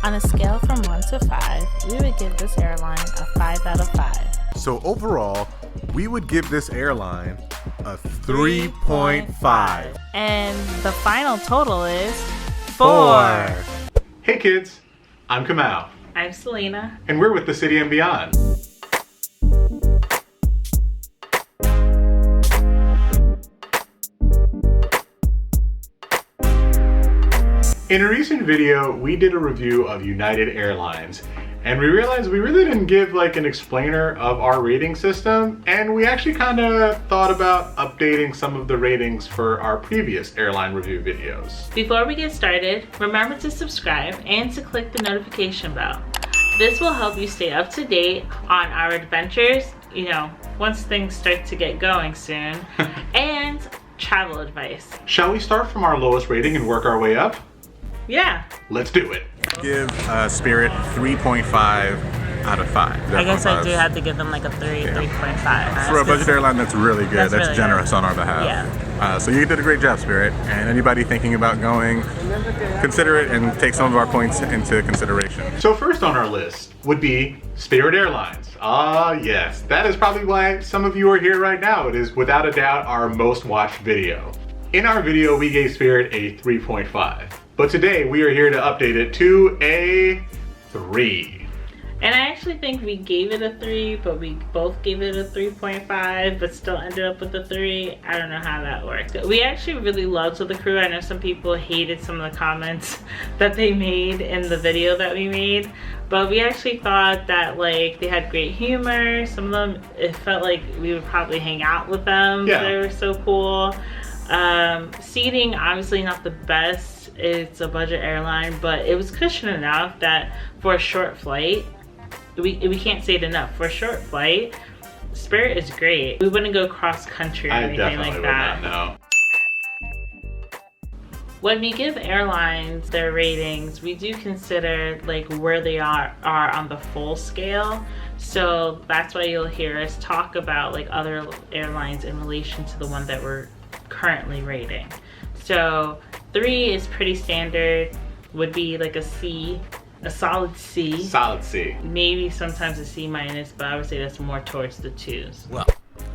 On a scale from 1 to 5, we would give this airline a 5 out of 5. So overall, we would give this airline a 3.5. And the final total is 4. Hey kids, I'm Kamau. I'm Selena. And we're with the City and Beyond. In a recent video, we did a review of United Airlines, and we realized we really didn't give like an explainer of our rating system, and we actually kind of thought about updating some of the ratings for our previous airline review videos. Before we get started, remember to subscribe and to click the notification bell. This will help you stay up to date on our adventures, once things start to get going soon, and travel advice. Shall we start from our lowest rating and work our way up? Yeah. Let's do it. Give Spirit 3.5 out of 5. I guess I do have to give them like a 3.5. For a budget airline, that's really good. That's really generous good on our behalf. Yeah. So you did a great job, Spirit. And anybody thinking about going, consider it and take some of our points into consideration. So first on our list would be Spirit Airlines. Yes, that is probably why some of you are here right now. It is without a doubt our most watched video. In our video, we gave Spirit a 3.5. But today we are here to update it to a 3. And I actually think we gave it a 3, but we both gave it a 3.5, but still ended up with a 3. I don't know how that worked. We actually really loved the crew. I know some people hated some of the comments that they made in the video that we made, but we actually thought that like they had great humor. Some of them, it felt like we would probably hang out with them. Yeah. They were so cool. Seating, obviously not the best. It's a budget airline, but it was cushioned enough that for a short flight, we can't say it enough, for a short flight, Spirit is great. We wouldn't go cross country or anything like that. I definitely would not know. When we give airlines their ratings, we do consider like where they are on the full scale. So that's why you'll hear us talk about like other airlines in relation to the one that we're currently rating. So 3 is pretty standard, would be like a C, a solid C. Solid C. Maybe sometimes a C minus, but I would say that's more towards the 2s. Well,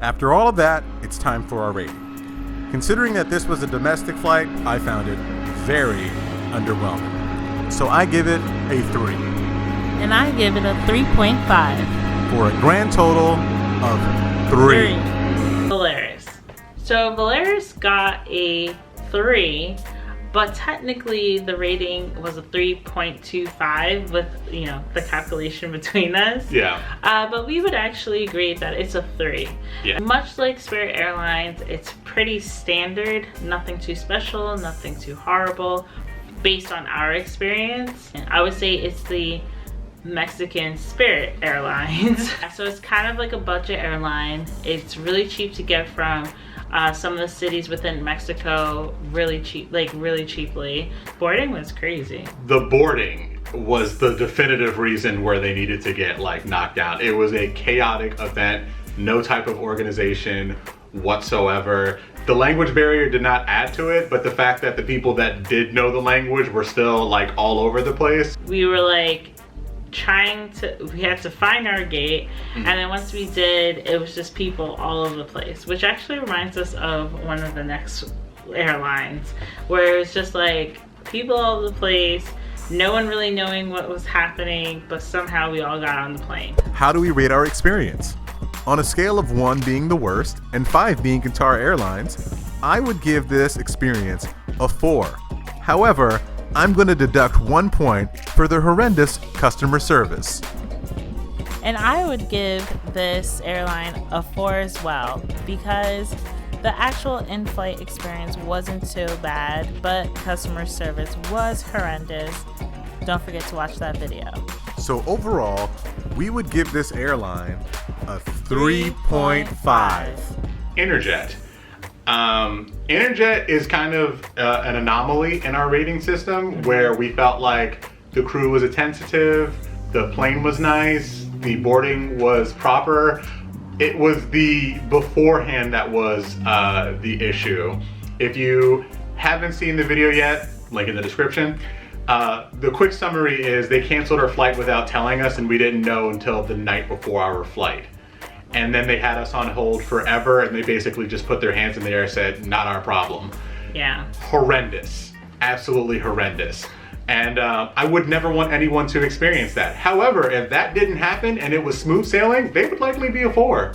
after all of that, it's time for our rating. Considering that this was a domestic flight, I found it very underwhelming. So I give it a 3. And I give it a 3.5. For a grand total of 3. Volaris. So Volaris got a 3, but technically the rating was a 3.25 with the calculation between us. Yeah. But we would actually agree that it's a 3. Yeah. Much like Spirit Airlines, it's pretty standard, nothing too special, nothing too horrible based on our experience. And I would say it's the Mexican Spirit Airlines. So it's kind of like a budget airline. It's really cheap to get from some of the cities within Mexico, really cheaply. Boarding was crazy. The boarding was the definitive reason where they needed to get like knocked down. It was a chaotic event, no type of organization whatsoever. The language barrier did not add to it, but the fact that the people that did know the language were still like all over the place. We were like we had to find our gate, and then once we did, it was just people all over the place, which actually reminds us of one of the next airlines where it was just like people all over the place, no one really knowing what was happening, but somehow we all got on the plane. How do we rate our experience? On a scale of 1 being the worst and 5 being Qatar Airlines, I would give this experience a 4. However, I'm going to deduct 1 point for the horrendous customer service. And I would give this airline a 4 as well, because the actual in-flight experience wasn't too bad, but customer service was horrendous. Don't forget to watch that video. So overall, we would give this airline a 3.5. Interjet. Interjet is kind of an anomaly in our rating system where we felt like the crew was attentive, the plane was nice, the boarding was proper. It was the beforehand that was the issue. If you haven't seen the video yet, link in the description, The quick summary is they canceled our flight without telling us, and we didn't know until the night before our flight. And then they had us on hold forever, and they basically just put their hands in the air and said, not our problem. Yeah. Horrendous. Absolutely horrendous. And I would never want anyone to experience that. However, if that didn't happen and it was smooth sailing, they would likely be a 4.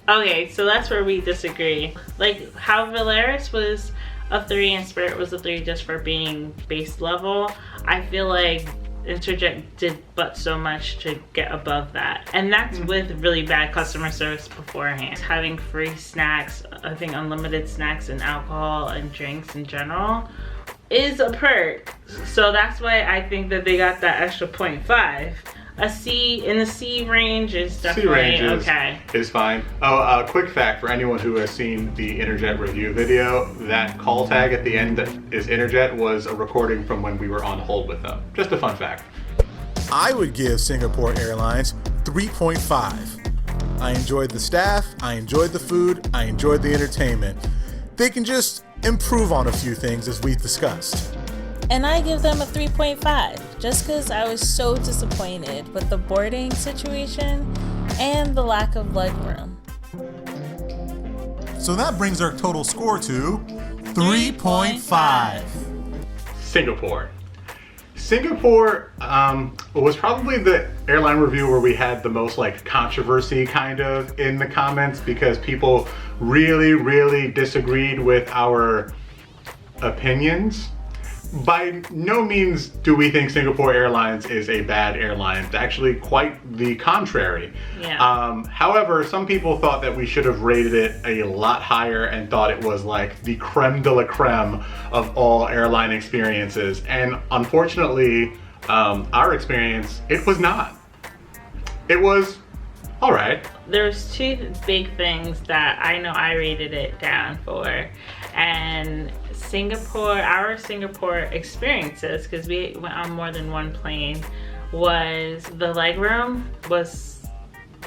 Okay, so that's where we disagree. Like how Volaris was a 3 and Spirit was a 3 just for being base level, I feel like Interjet did but so much to get above that. And that's with really bad customer service beforehand. Having free snacks, I think unlimited snacks and alcohol and drinks in general is a perk. So that's why I think that they got that extra 0.5. A C in the C range is definitely okay. Is fine. Oh, quick fact for anyone who has seen the Interjet review video, that call tag at the end that is Interjet was a recording from when we were on hold with them. Just a fun fact. I would give Singapore Airlines 3.5. I enjoyed the staff, I enjoyed the food, I enjoyed the entertainment. They can just improve on a few things as we've discussed. And I give them a 3.5 just because I was so disappointed with the boarding situation and the lack of legroom. So that brings our total score to 3.5. Singapore. Singapore was probably the airline review where we had the most like controversy kind of in the comments because people really disagreed with our opinions. By no means do we think Singapore Airlines is a bad airline. It's actually quite the contrary. Yeah. However, some people thought that we should have rated it a lot higher and thought it was like the creme de la creme of all airline experiences. And unfortunately, our experience, it was not. It was all right. There's 2 big things that I know I rated it down for. And our Singapore experiences, because we went on more than one plane, was the legroom was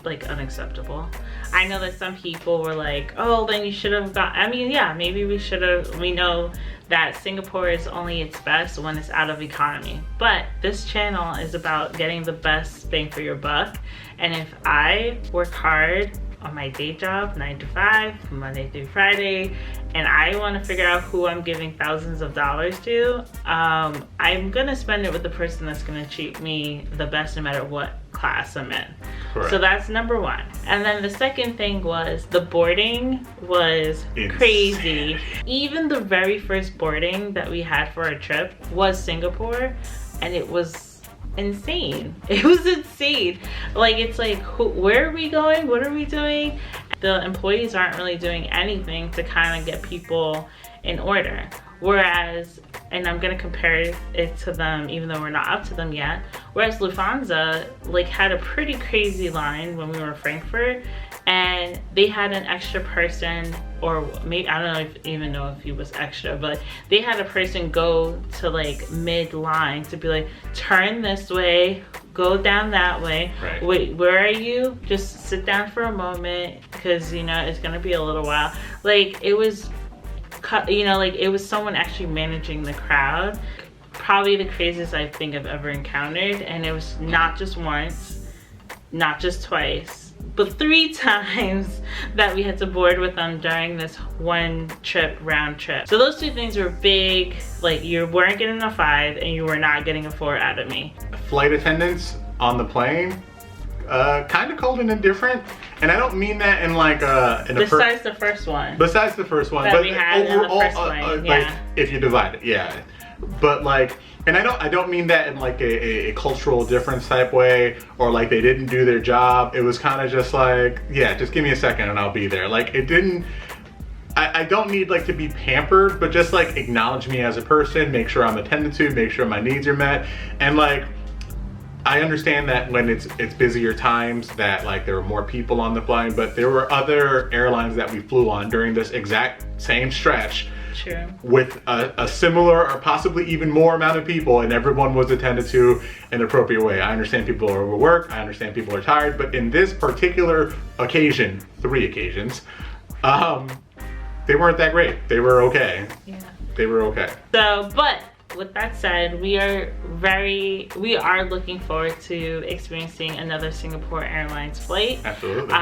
like unacceptable. I know that some people were like, oh, then you should have got, I mean, yeah, maybe we should have. We know that Singapore is only its best when it's out of economy. But this channel is about getting the best bang for your buck. And if I work hard on my day job, 9 to 5, Monday through Friday, and I want to figure out who I'm giving thousands of dollars to, I'm gonna spend it with the person that's gonna treat me the best no matter what class I'm in. Correct. So that's number 1. And then the second thing was the boarding was Insane. Crazy. Even the very first boarding that we had for our trip was Singapore, and it was insane. It was insane. Like, it's like, where are we going? What are we doing? The employees aren't really doing anything to kind of get people in order. Whereas, and I'm gonna compare it to them even though we're not up to them yet, whereas Lufthansa like had a pretty crazy line when we were in Frankfurt, and they had an extra person, or maybe, I don't even know if he was extra, but they had a person go to like mid-line to be like, turn this way, go down that way. Right. Wait, where are you? Just sit down for a moment, because you know it's gonna be a little while. Like, it was, you know, like it was someone actually managing the crowd. Probably the craziest I think I've ever encountered, and it was not just once, not just twice, but 3 times that we had to board with them during this one trip, round trip. So those 2 things were big. Like, you weren't getting a 5 and you were not getting a 4 out of me. Flight attendants on the plane, kind of cold and indifferent. And I don't mean that in like besides the first one. Besides the first one, that but we had overall, in the first plane, like, yeah. if you divide it, yeah. But like, and I don't mean that in like a cultural difference type way, or like they didn't do their job. It was kind of just like, yeah, just give me a second and I'll be there. Like, it didn't, I don't need like to be pampered, but just like acknowledge me as a person, make sure I'm attended to, make sure my needs are met. And like, I understand that when it's busier times that like there were more people on the plane, but there were other airlines that we flew on during this exact same stretch. True. With a similar or possibly even more amount of people, and everyone was attended to in an appropriate way. I understand people are overworked, I understand people are tired, but in this particular occasion, 3 occasions, they weren't that great. They were okay. Yeah. They were okay. So, but with that said, we are looking forward to experiencing another Singapore Airlines flight. Absolutely.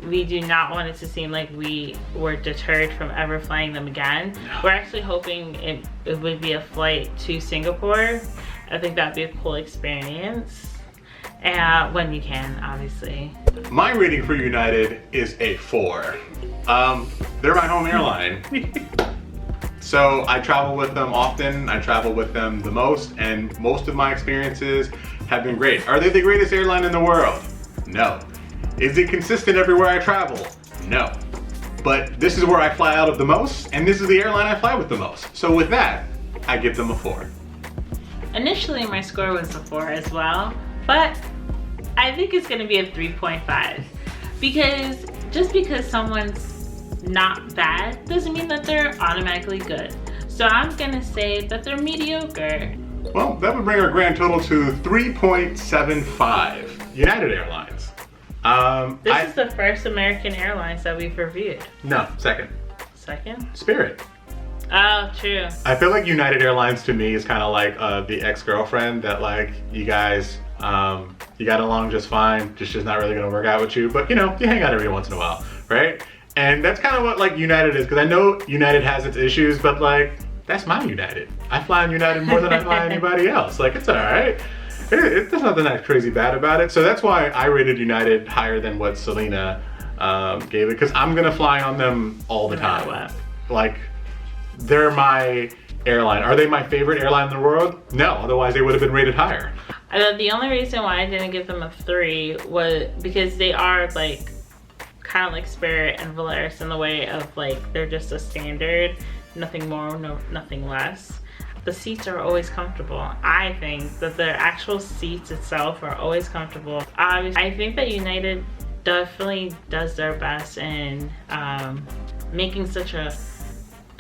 We do not want it to seem like we were deterred from ever flying them again. No. We're actually hoping it would be a flight to Singapore. I think that'd be a cool experience. When we can, obviously. My rating for United is a 4. They're my home airline. So I travel with them often, I travel with them the most, and most of my experiences have been great. Are they the greatest airline in the world? No. Is it consistent everywhere I travel? No. But this is where I fly out of the most, and this is the airline I fly with the most. So with that, I give them a 4. Initially, my score was a 4 as well, but I think it's gonna be a 3.5. Because just because someone's not bad doesn't mean that they're automatically good. So I'm gonna say that they're mediocre. Well, that would bring our grand total to 3.75. United Airlines. This is the first American Airlines that we've reviewed. No, second. Second? Spirit. Oh, true. I feel like United Airlines to me is kind of like the ex-girlfriend that like you guys, you got along just fine, just not really gonna work out with you, but you know, you hang out every once in a while, right? And that's kind of what like United is, because I know United has its issues, but like, that's my United. I fly on United more than I fly anybody else. Like, it's all right. There's nothing that crazy bad about it. So that's why I rated United higher than what Selena gave it, because I'm gonna fly on them all the time. Like, they're my airline. Are they my favorite airline in the world? No, otherwise they would have been rated higher. The only reason why I didn't give them a 3 was because they are like kind of like Spirit and Volaris in the way of like they're just a standard, nothing more, nothing less. The seats are always comfortable. I think that the actual seats itself are always comfortable. I think that United definitely does their best in making such a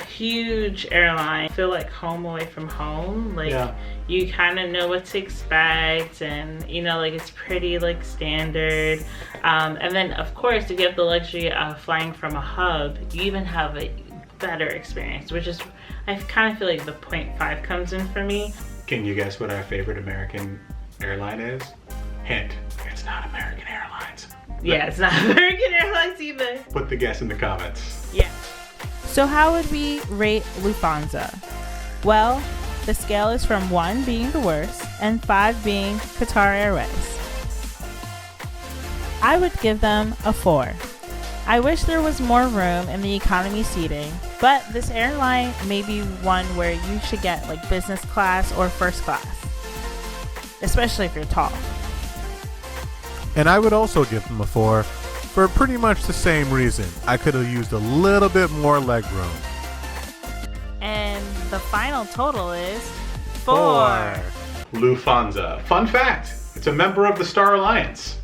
huge airline feel like home away from home. Like, yeah. You kind of know what to expect, and you know, like it's pretty like standard. And then of course, if you have the luxury of flying from a hub, you even have a better experience, which is, I kind of feel like the 0.5 comes in for me. Can you guess what our favorite American airline is? Hint, it's not American Airlines. Yeah, it's not American Airlines either. Put the guess in the comments. Yeah. So how would we rate Lufthansa? Well, the scale is from 1 being the worst and 5 being Qatar Airways. I would give them a 4. I wish there was more room in the economy seating, but this airline may be one where you should get like business class or first class, especially if you're tall. And I would also give them a 4 for pretty much the same reason. I could have used a little bit more leg room. And the final total is 4. Lufthansa. Fun fact, it's a member of the Star Alliance.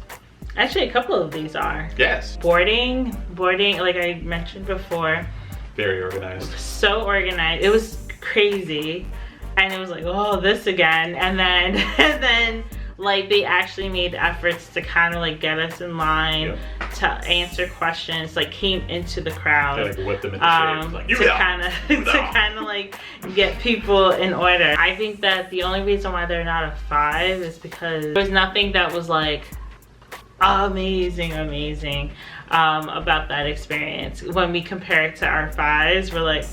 Actually, a couple of these are. Yes. Boarding, like I mentioned before. Very organized. So organized. It was crazy. And it was like, oh, this again. And then like they actually made efforts to kind of like get us in line, yep, to answer questions, like came into the crowd. They like whipped them into shape. Like, to kind of like get people in order. I think that the only reason why they're not a 5 is because there was nothing that was like amazing about that experience. When we compare it to our 5s, we're like,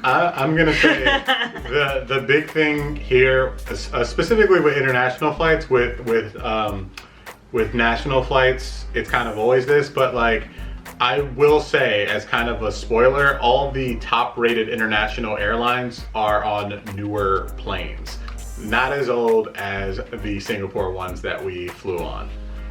I'm gonna say the big thing here, specifically with international flights, with national flights, it's kind of always this, but like I will say, as kind of a spoiler, all the top-rated international airlines are on newer planes, not as old as the Singapore ones that we flew on.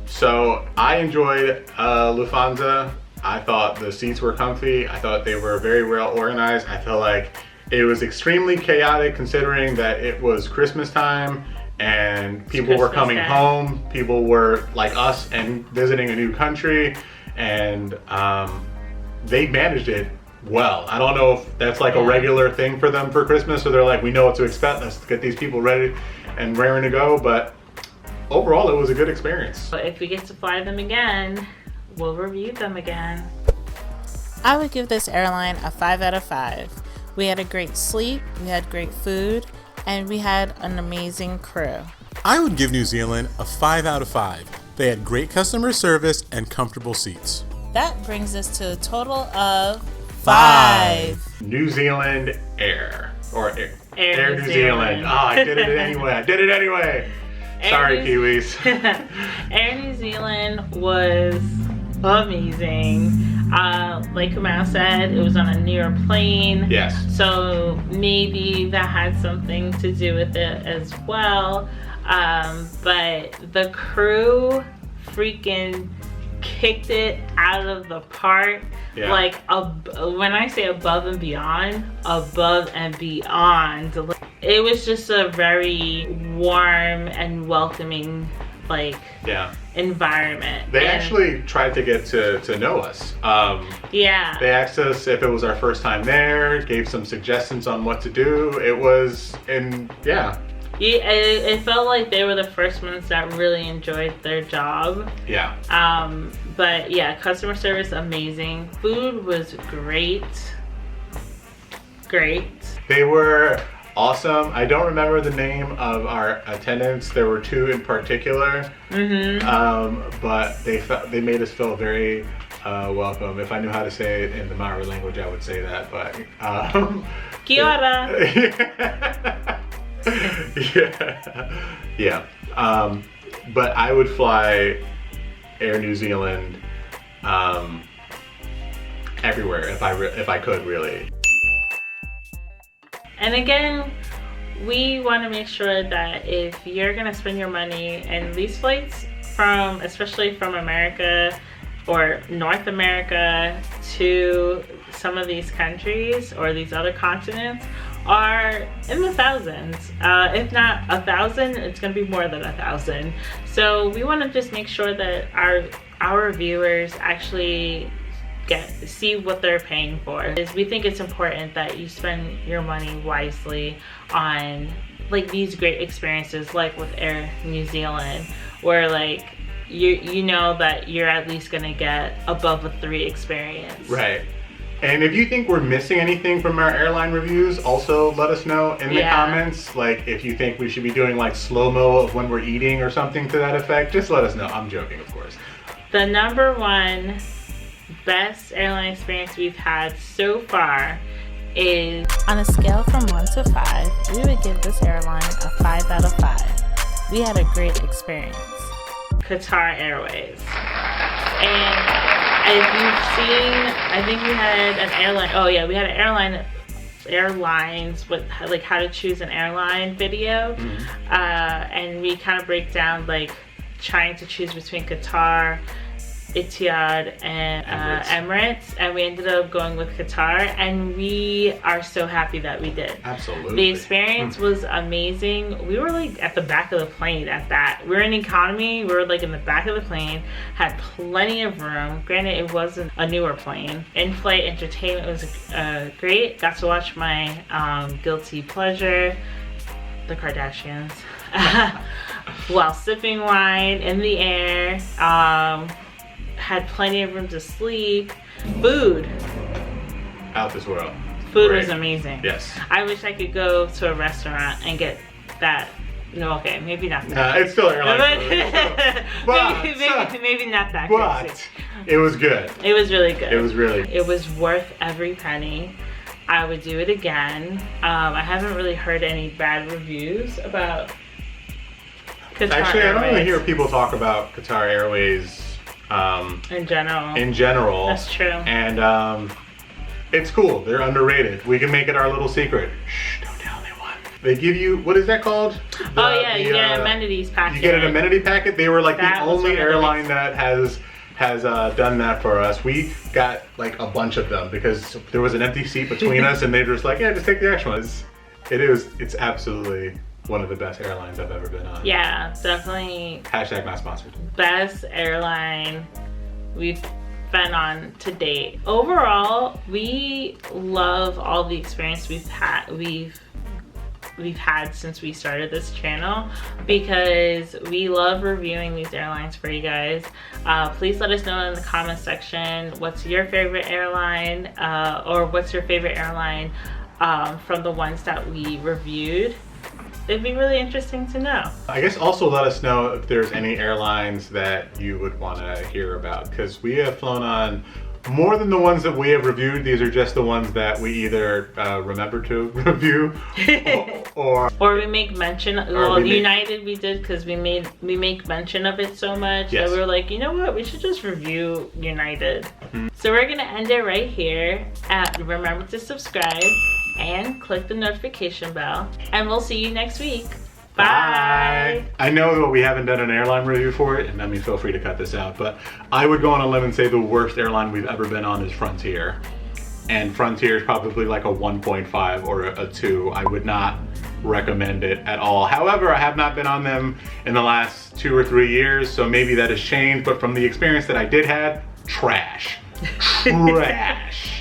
So I enjoyed Lufthansa. I thought the seats were comfy. I thought they were very well organized. I felt like it was extremely chaotic considering that it was Christmas time and people were coming home. People were like us and visiting a new country, and they managed it well. I don't know if that's like a regular thing for them for Christmas, so they're like, we know what to expect. Let's get these people ready and raring to go. But overall, it was a good experience. But if we get to fly them again, we'll review them again. I would give this airline a 5 out of 5. We had a great sleep, we had great food, and we had an amazing crew. I would give New Zealand a 5 out of 5. They had great customer service and comfortable seats. That brings us to a total of 5. New Zealand Air. Or Air New New Zealand. Oh, I did it anyway. Sorry, Kiwis. Air New Zealand was amazing. Like Kamal said, it was on a newer plane. Yes. So maybe that had something to do with it as well. But the crew freaking kicked it out of the park. Yeah. Like, when I say above and beyond. It was just a very warm and welcoming, like, environment. They actually tried to get to know us. Yeah. They asked us if it was our first time there, gave some suggestions on what to do. It was, It felt like they were the first ones that really enjoyed their job. Yeah. But yeah, customer service amazing. Food was great. They were awesome. I don't remember the name of our attendants. There were 2 in particular. But they made us feel very welcome. If I knew how to say it in the Maori language, I would say that. But Kia ora. Yeah. But I would fly Air New Zealand everywhere if I could, really. And again, we want to make sure that if you're gonna spend your money, and these flights especially from America or North America to some of these countries or these other continents, are in the thousands. If not 1,000, it's gonna be more than 1,000. So we want to just make sure that our viewers actually see what they're paying for. We think it's important that you spend your money wisely on like these great experiences, like with Air New Zealand, where like you know that you're at least gonna get above a 3 experience. Right. And if you think we're missing anything from our airline reviews, also let us know in the comments. Like if you think we should be doing like slow-mo of when we're eating or something to that effect, just let us know. I'm joking, of course. The #1 best airline experience we've had so far is, on a scale from 1 to 5, we would give this airline a 5 out of 5. We had a great experience. Qatar Airways. And if you've seen, I think we had an airline, we had an airlines with like how to choose an airline video. And we kind of break down like trying to choose between Qatar, Etihad, and Emirates, and we ended up going with Qatar, and we are so happy that we did. Absolutely. The experience was amazing. We were like at the back of the plane at that. We were in economy, we were like in the back of the plane, had plenty of room. Granted, it wasn't a newer plane. In-flight entertainment was great. Got to watch my guilty pleasure, the Kardashians, while sipping wine in the air. Had plenty of room to sleep. Food. Out this world. Food Great. was amazing. Yes. I wish I could go to a restaurant and get that. No, okay, maybe not that. It's still airline food. maybe not that. But crazy. it was good. It was really good. It was worth every penny. I would do it again. I haven't really heard any bad reviews about Qatar Actually, I don't Airways. really hear people talk about Qatar Airways in general. In general. That's true. And it's cool. They're underrated. We can make it our little secret. Shh, don't tell anyone. They give you, what is that called? You get an amenities packet. You get an amenity packet. They were like That the was only one of airline those. that has done that for us. We got like a bunch of them because there was an empty seat between us, and they were just like, yeah, just take the extra ones. It's absolutely one of the best airlines I've ever been on. Yeah, definitely. Hashtag not sponsored. Best airline we've been on to date. Overall, we love all the experience we've had since we started this channel, because we love reviewing these airlines for you guys. Please let us know in the comment section what's your favorite airline, or what's your favorite airline from the ones that we reviewed. it'd be really interesting to know. I guess also let us know if there's any airlines that you would want to hear about, because we have flown on more than the ones that we have reviewed. These are just the ones that we either remember to review or we make mention. Well, United we did because we make mention of it so much that we were like, you know what, we should just review United. So we're gonna end it right here. Remember to subscribe and click the notification bell, and we'll see you next week. Bye. I know that we haven't done an airline review for it, and I mean, feel free to cut this out, but I would go on a limb and say the worst airline we've ever been on is Frontier. And Frontier is probably like a 1.5 or a 2. I would not recommend it at all. However, I have not been on them in the last 2 or 3 years, so maybe that has changed, but from the experience that I did have, trash. Trash.